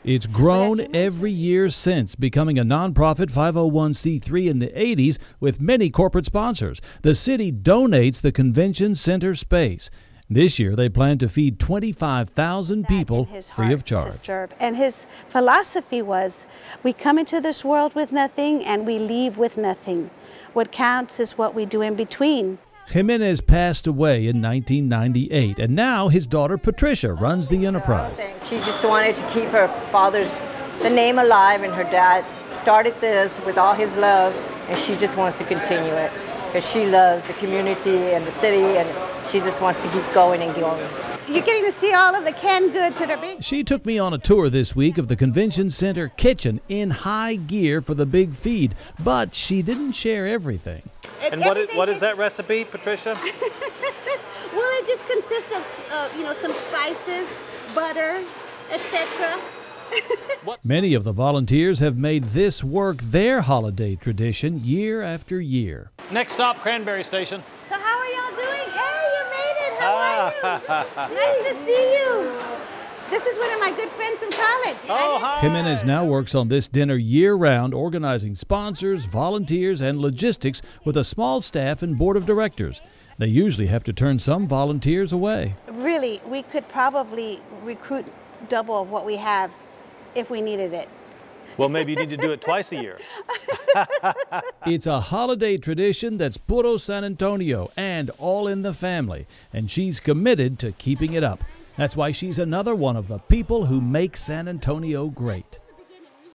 It's grown every year since, becoming a nonprofit 501c3 in the 80s with many corporate sponsors. The city donates the convention center space. This year, they plan to feed 25,000 people free of charge. And his philosophy was, we come into this world with nothing and we leave with nothing. What counts is what we do in between. Jimenez passed away in 1998, and now his daughter Patricia runs the enterprise. She just wanted to keep her father's name alive, and her dad started this with all his love, and she just wants to continue it because she loves the community and the city, and she just wants to keep going and going. You're getting to see all of the canned goods that are being... She took me on a tour this week of the convention center kitchen in high gear for the big feed, but she didn't share everything. And what is that recipe, Patricia? Well, it just consists of, some spices, butter, etc. Many of the volunteers have made this work their holiday tradition year after year. Next stop, Cranberry Station. So how are y'all doing? Hey, you made it. How are you? Nice to see you. This is one of my good friends from college. Oh, hi. Jimenez now works on this dinner year-round, organizing sponsors, volunteers, and logistics with a small staff and board of directors. They usually have to turn some volunteers away. Really, we could probably recruit double of what we have if we needed it. Well, maybe you need to do it twice a year. It's a holiday tradition that's puro San Antonio and all in the family, and she's committed to keeping it up. That's why she's another one of the people who make San Antonio great.